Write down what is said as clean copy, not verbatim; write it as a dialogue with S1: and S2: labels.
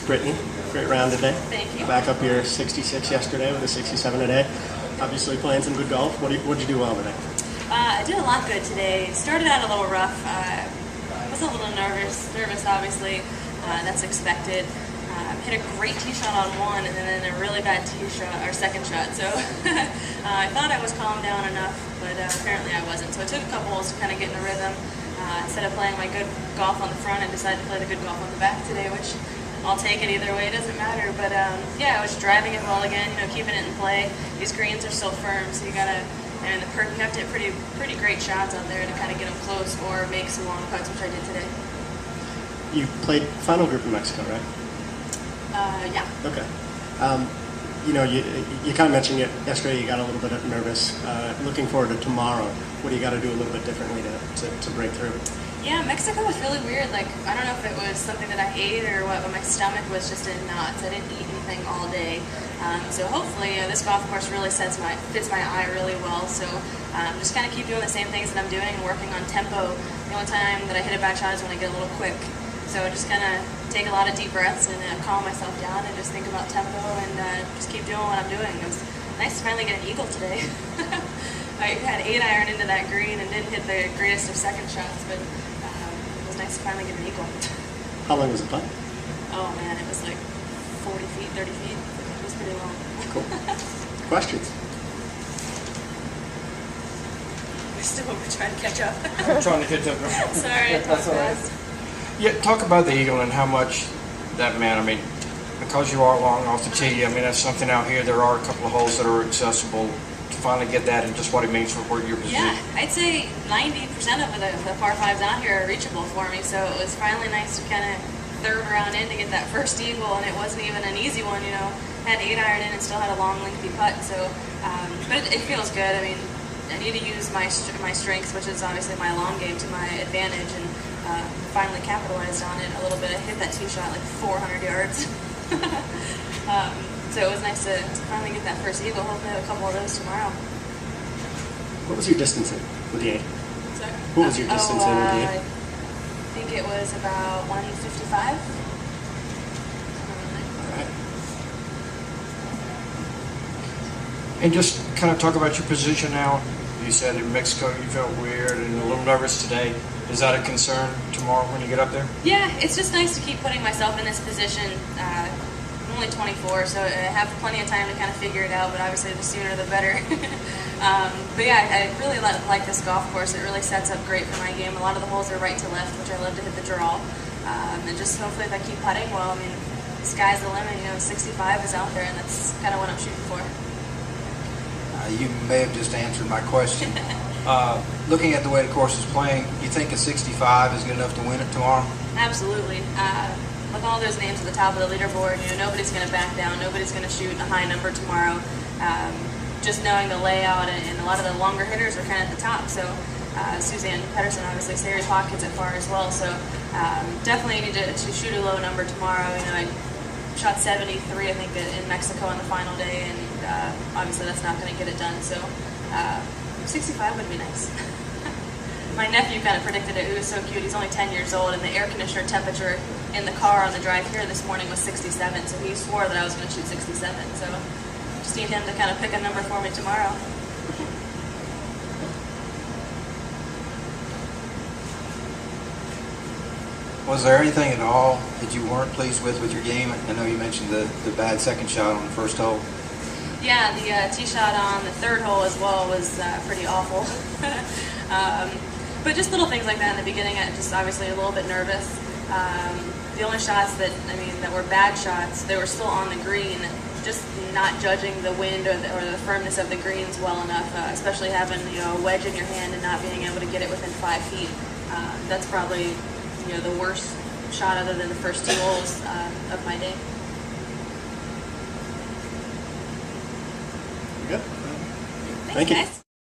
S1: Brittany, great round today.
S2: Thank you.
S1: Back up here 66 yesterday with a 67 today. Obviously playing some good golf. What did you do well today?
S2: I did a lot good today. Started out a little rough. Was a little nervous obviously. That's expected. Hit a great tee shot on one and then a really bad tee shot, or second shot. So I thought I was calmed down enough, but apparently I wasn't. So I took a couple holes to kind of get in a rhythm. Instead of playing my good golf on the front, I decided to play the good golf on the back today, which I'll take it either way, it doesn't matter. But yeah, I was driving it well again, keeping it in play. These greens are still firm, so you gotta, and you have to hit pretty great shots out there to kind of get them close or make some long putts, which I did today.
S1: You played final group in Mexico, right?
S2: Yeah.
S1: Okay. You kind of mentioned it yesterday. You got a little bit nervous. Looking forward to tomorrow. What do you got to do a little bit differently to break through?
S2: Yeah, Mexico was really weird. Like, I don't know if it was something that I ate or what, but my stomach was just in knots. I didn't eat anything all day. So hopefully this golf course really fits my eye really well. So just kind of keep doing the same things that I'm doing and working on tempo. The only time that I hit a bad shot is when I get a little quick. So just kind of take a lot of deep breaths and calm myself down and just think about tempo and just keep doing what I'm doing. It was nice to finally get an eagle today. I had 8-iron into that green and didn't hit the greatest of second shots, but it was nice to finally get an eagle.
S1: How long was the putt?
S2: Oh man, it was like 40 feet, 30 feet. It was pretty long.
S1: Cool. Questions?
S2: We're still trying to catch up.
S3: I'm trying to catch up.
S2: Sorry, I talked fast.
S3: Yeah, talk about the eagle and how much that meant. I mean, because you are long off the tee, I mean, that's something out here. There are a couple of holes that are accessible. To finally get that and just what it means for where your position.
S2: Yeah, I'd say 90% of the par fives out here are reachable for me. So it was finally nice to kind of third round in to get that first eagle, and it wasn't even an easy one. Had 8-iron in and still had a long, lengthy putt. So, but it feels good. I mean, I need to use my strengths, which is obviously my long game, to my advantage, and finally capitalized on it a little bit. I hit that tee shot like 400 yards. So it was nice to finally get that first eagle. Hopefully I have a couple of those tomorrow.
S1: What was your distance in with the 8?
S2: Sorry?
S1: What was your distance in with the 8?
S2: I think it was about 155.
S1: All right.
S3: And just kind of talk about your position now. You said in Mexico you felt weird and a little nervous today. Is that a concern tomorrow when you get up there?
S2: Yeah, it's just nice to keep putting myself in this position. I'm only 24, so I have plenty of time to kind of figure it out, but obviously the sooner the better. But yeah, I really like this golf course. It really sets up great for my game. A lot of the holes are right to left, which I love to hit the draw. And just hopefully if I keep putting well, I mean, the sky's the limit. 65 is out there, and that's kind of what I'm shooting for.
S4: You may have just answered my question. Looking at the way the course is playing, you think a 65 is good enough to win it tomorrow?
S2: Absolutely. With all those names at the top of the leaderboard, nobody's going to back down. Nobody's going to shoot a high number tomorrow. Just knowing the layout and a lot of the longer hitters are kind of at the top. So Suzanne Pedersen, obviously, Sari Hawkins at par as well. So definitely need to shoot a low number tomorrow. I shot 73, I think, in Mexico on the final day, and obviously that's not going to get it done. So 65 would be nice. My nephew kind of predicted it. He was so cute. He's only 10 years old, and the air conditioner temperature in the car on the drive here this morning was 67, so he swore that I was going to shoot 67. So just need him to kind of pick a number for me tomorrow.
S4: Was there anything at all that you weren't pleased with your game? I know you mentioned the bad second shot on the first hole.
S2: Yeah, the tee shot on the third hole as well was pretty awful. But just little things like that in the beginning. I just obviously a little bit nervous. The only shots that were bad shots, they were still on the green. Just not judging the wind or the firmness of the greens well enough, especially having a wedge in your hand and not being able to get it within 5 feet. That's probably the worst shot other than the first 2 holes of my day.
S1: Good.
S2: Thank you. Guys.